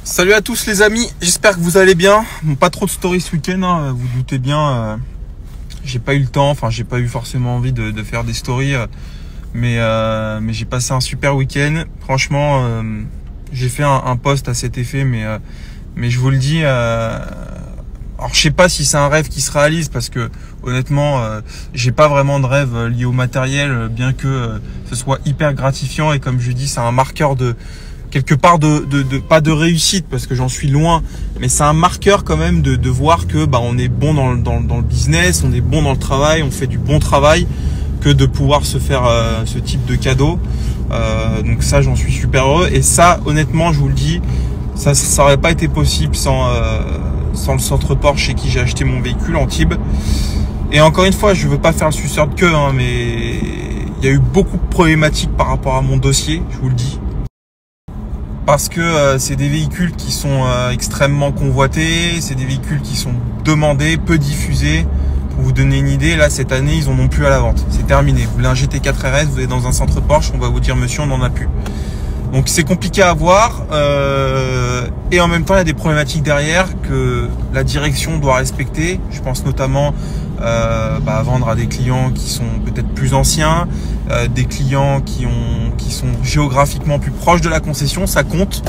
Salut à tous les amis, j'espère que vous allez bien. Bon, pas trop de stories ce week-end, hein, vous doutez bien. J'ai pas eu le temps, enfin j'ai pas eu forcément envie de faire des stories, mais j'ai passé un super week-end. Franchement, j'ai fait un post à cet effet, mais je vous le dis. Alors je sais pas si c'est un rêve qui se réalise parce que honnêtement, j'ai pas vraiment de rêve lié au matériel, bien que ce soit hyper gratifiant et comme je dis, c'est un marqueur de quelque part pas de réussite parce que j'en suis loin, mais c'est un marqueur quand même de voir que on est bon dans le business, on est bon dans le travail, on fait du bon travail, que de pouvoir se faire ce type de cadeau. Donc ça, j'en suis super heureux et ça, honnêtement, je vous le dis, ça aurait pas été possible sans le centre Porsche chez qui j'ai acheté mon véhicule en Tib. Et encore une fois, je veux pas faire le suceur de queue, hein, mais il y a eu beaucoup de problématiques par rapport à mon dossier, je vous le dis. Parce que c'est des véhicules qui sont extrêmement convoités, c'est des véhicules qui sont demandés, peu diffusés. Pour vous donner une idée, là cette année ils en ont plus à la vente, c'est terminé. Vous voulez un GT4 RS, vous êtes dans un centre Porsche, on va vous dire monsieur on n'en a plus. Donc c'est compliqué à avoir et en même temps il y a des problématiques derrière que la direction doit respecter. Je pense notamment à vendre à des clients qui sont peut-être plus anciens, des clients qui sont géographiquement plus proches de la concession, ça compte.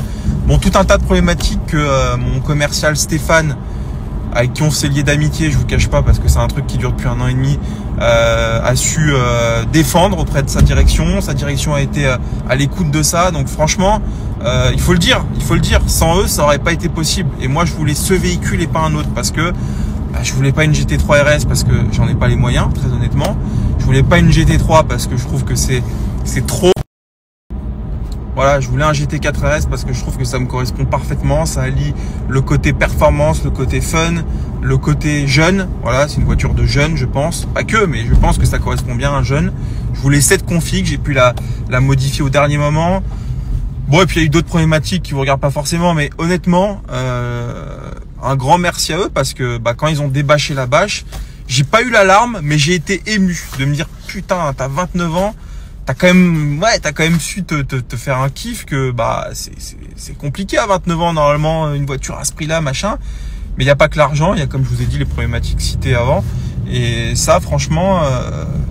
Bon, tout un tas de problématiques que mon commercial Stéphane, avec qui on s'est lié d'amitié, je vous cache pas parce que c'est un truc qui dure depuis 1 an et demi, a su défendre auprès de sa direction. Sa direction a été à l'écoute de ça. Donc franchement, il faut le dire, sans eux, ça aurait pas été possible. Et moi, je voulais ce véhicule et pas un autre parce que je voulais pas une GT3 RS parce que j'en ai pas les moyens, très honnêtement. Je voulais pas une GT3 parce que je trouve que c'est trop. Voilà, je voulais un GT4 RS parce que je trouve que ça me correspond parfaitement. Ça allie le côté performance, le côté fun, le côté jeune. Voilà, c'est une voiture de jeune, je pense. Pas que, mais je pense que ça correspond bien à un jeune. Je voulais cette config, j'ai pu la modifier au dernier moment. Bon, et puis il y a eu d'autres problématiques qui vous regardent pas forcément, mais honnêtement, un grand merci à eux parce que quand ils ont débâché la bâche, j'ai pas eu l'alarme, mais j'ai été ému de me dire putain, t'as 29 ans. T'as quand même su te faire un kiff que c'est compliqué à 29 ans normalement une voiture à ce prix-là machin, mais il y a pas que l'argent, il y a comme je vous ai dit les problématiques citées avant et ça franchement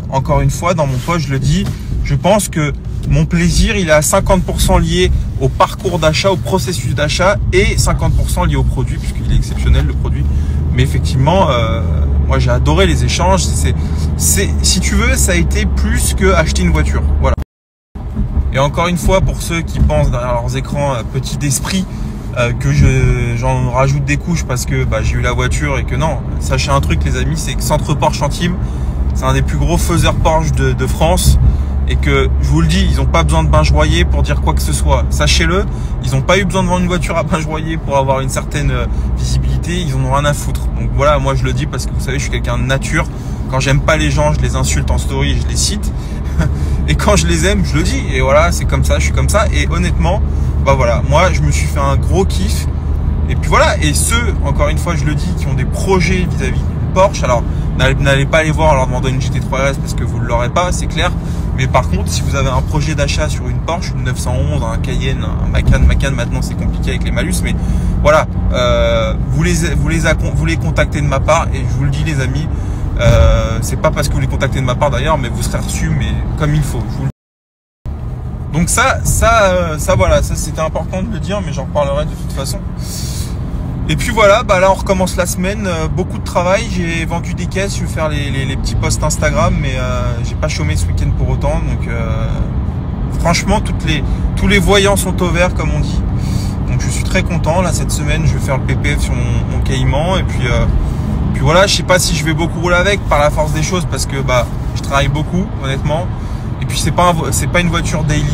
encore une fois dans mon poste je le dis, je pense que mon plaisir il est à 50% lié au parcours d'achat, au processus d'achat et 50% lié au produit puisqu'il est exceptionnel le produit, mais effectivement moi j'ai adoré les échanges, si tu veux ça a été plus que acheter une voiture, voilà. Et encore une fois pour ceux qui pensent derrière leurs écrans petit d'esprit que j'en rajoute des couches parce que j'ai eu la voiture et que non, sachez un truc les amis, c'est que Centre Porsche Antibes c'est un des plus gros faiseurs Porsche de France et que je vous le dis, ils n'ont pas besoin de Binge-Royer pour dire quoi que ce soit, sachez-le, ils n'ont pas eu besoin de vendre une voiture à Binge-Royer pour avoir une certaine visibilité, ils en ont rien à foutre. Donc voilà, moi je le dis parce que vous savez je suis quelqu'un de nature, quand j'aime pas les gens je les insulte en story, je les cite et quand je les aime je le dis et voilà c'est comme ça, je suis comme ça et honnêtement voilà, moi je me suis fait un gros kiff et puis voilà, et ceux, encore une fois je le dis, qui ont des projets vis-à-vis du Porsche, alors n'allez pas les voir en leur demandant une GT3 RS parce que vous ne l'aurez pas, c'est clair. Mais par contre, si vous avez un projet d'achat sur une Porsche, une 911, un Cayenne, un Macan maintenant c'est compliqué avec les malus, mais voilà, vous les contactez de ma part et je vous le dis les amis, c'est pas parce que vous les contactez de ma part d'ailleurs, mais vous serez reçus mais comme il faut. Je vous le dis. Donc ça voilà, ça c'était important de le dire, mais j'en reparlerai de toute façon. Et puis voilà, là on recommence la semaine, beaucoup de travail, j'ai vendu des caisses, je vais faire les petits posts Instagram, mais j'ai pas chômé ce week-end pour autant, donc franchement tous les voyants sont au vert comme on dit, donc je suis très content. Là cette semaine je vais faire le PPF sur mon Cayman et puis voilà, je sais pas si je vais beaucoup rouler avec par la force des choses parce que je travaille beaucoup honnêtement, et puis c'est pas une voiture daily,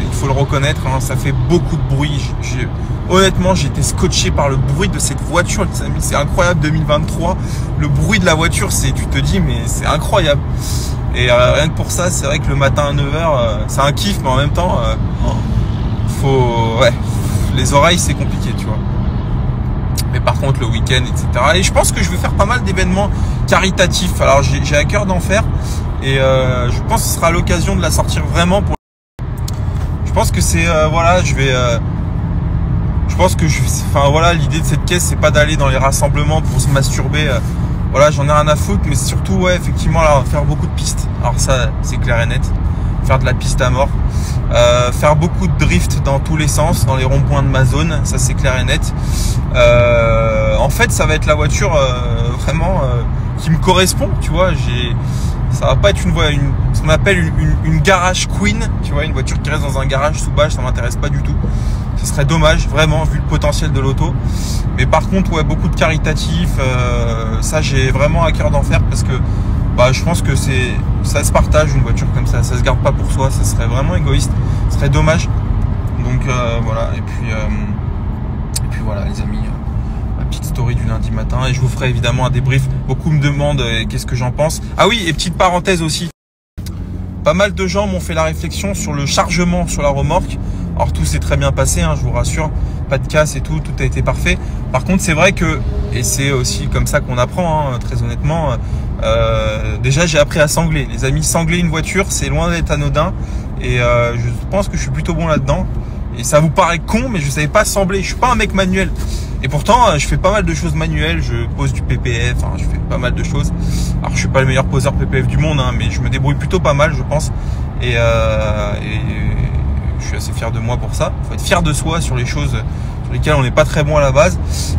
il faut le reconnaître, hein, ça fait beaucoup de bruit. Honnêtement, j'ai été scotché par le bruit de cette voiture, les amis. C'est incroyable, 2023. Le bruit de la voiture, tu te dis, mais c'est incroyable. Et rien que pour ça, c'est vrai que le matin à 9h, c'est un kiff, mais en même temps, les oreilles, c'est compliqué, tu vois. Mais par contre, le week-end, etc. Et je pense que je vais faire pas mal d'événements caritatifs. Alors, j'ai à cœur d'en faire. Et je pense que ce sera l'occasion de la sortir vraiment pour... Je pense que c'est... voilà, je je pense que enfin voilà, l'idée de cette caisse, c'est pas d'aller dans les rassemblements pour se masturber. Voilà, j'en ai rien à foutre, mais surtout, ouais, effectivement, là, faire beaucoup de pistes. Alors ça, c'est clair et net. Faire de la piste à mort. Faire beaucoup de drift dans tous les sens, dans les ronds-points de ma zone. Ça, c'est clair et net. En fait, ça va être la voiture vraiment qui me correspond, tu vois. Ça va pas être ce qu'on appelle une garage queen, tu vois, une voiture qui reste dans un garage sous bâche, ça m'intéresse pas du tout. Ce serait dommage, vraiment, vu le potentiel de l'auto. Mais par contre, ouais, beaucoup de caritatifs, ça j'ai vraiment à cœur d'en faire parce que je pense que ça se partage une voiture comme ça se garde pas pour soi, ça serait vraiment égoïste, ce serait dommage. Donc voilà, et puis voilà les amis, ma petite story du lundi matin, et je vous ferai évidemment un débrief. Beaucoup me demandent qu'est-ce que j'en pense. Ah oui, et petite parenthèse aussi, pas mal de gens m'ont fait la réflexion sur le chargement sur la remorque. Alors tout s'est très bien passé, hein, je vous rassure, pas de casse et tout a été parfait. Par contre c'est vrai que, et c'est aussi comme ça qu'on apprend, hein, très honnêtement, déjà j'ai appris à sangler. Les amis, sangler une voiture, c'est loin d'être anodin, et je pense que je suis plutôt bon là-dedans. Et ça vous paraît con, mais je savais pas assembler, je suis pas un mec manuel. Et pourtant je fais pas mal de choses manuelles, je pose du PPF, hein, je fais pas mal de choses. Alors je suis pas le meilleur poseur PPF du monde, hein, mais je me débrouille plutôt pas mal je pense. Et je suis assez fier de moi pour ça. Il faut être fier de soi sur les choses sur lesquelles on n'est pas très bon à la base.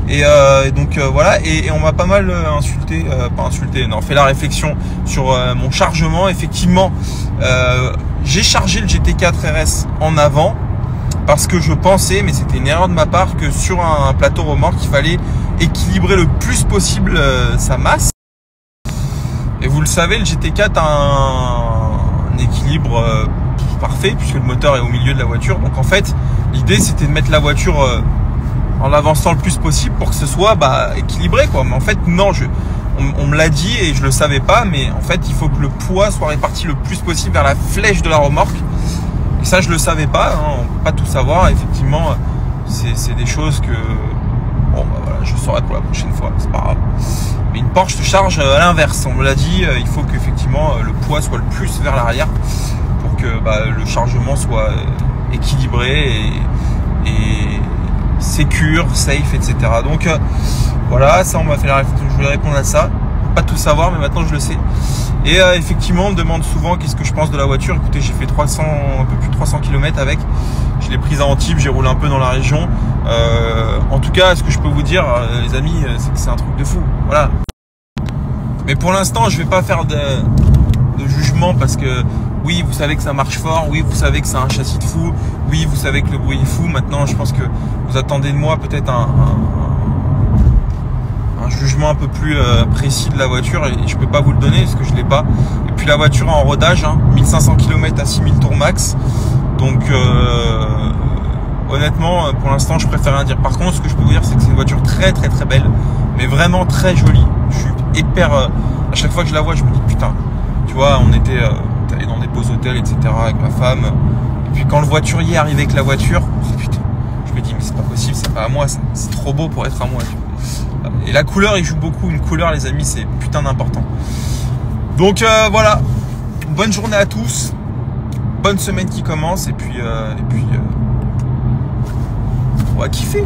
Et donc voilà, et on m'a pas mal insulté, fait la réflexion sur mon chargement. Effectivement, j'ai chargé le GT4 RS en avant parce que je pensais, mais c'était une erreur de ma part, que sur un plateau remorque, il fallait équilibrer le plus possible sa masse. Et vous le savez, le GT4 a un équilibre parfait puisque le moteur est au milieu de la voiture. Donc en fait, l'idée c'était de mettre la voiture en avançant le plus possible pour que ce soit équilibré, quoi. Mais en fait non, on me l'a dit et je le savais pas, mais en fait il faut que le poids soit réparti le plus possible vers la flèche de la remorque. Et ça je le savais pas, hein, on peut pas tout savoir. Effectivement, c'est des choses que voilà, je saurai pour la prochaine fois, c'est pas grave. Mais une Porsche se charge à l'inverse, on me l'a dit, il faut qu'effectivement le poids soit le plus vers l'arrière pour que le chargement soit équilibré et sécure, safe, etc. Donc voilà, ça on m'a fait la réflexion, je voulais répondre à ça. Pas tout savoir, mais maintenant je le sais. Et effectivement, on me demande souvent qu'est-ce que je pense de la voiture. Écoutez, j'ai fait un peu plus de 300 km avec. Je l'ai prise à Antibes, j'ai roulé un peu dans la région. En tout cas, ce que je peux vous dire, les amis, c'est que c'est un truc de fou. Voilà. Mais pour l'instant, je vais pas faire de jugement parce que oui, vous savez que ça marche fort. Oui, vous savez que c'est un châssis de fou. Oui, vous savez que le bruit est fou. Maintenant, je pense que vous attendez de moi peut-être un jugement un peu plus précis de la voiture, et je peux pas vous le donner parce que je l'ai pas. Et puis la voiture est en rodage, 1500 km à 6000 tours max. Donc honnêtement, pour l'instant, je préfère rien dire. Par contre, ce que je peux vous dire, c'est que c'est une voiture très très très belle, mais vraiment très jolie. Je suis hyper à chaque fois que je la vois, je me dis putain, tu vois, on était allé dans des beaux hôtels, etc. avec ma femme. Et puis quand le voiturier arrive avec la voiture, putain, je me dis mais c'est pas possible, c'est pas à moi, c'est trop beau pour être à moi. Et la couleur, il joue beaucoup. Une couleur, les amis, c'est putain d'important. Donc voilà, bonne journée à tous, bonne semaine qui commence, et puis on va kiffer,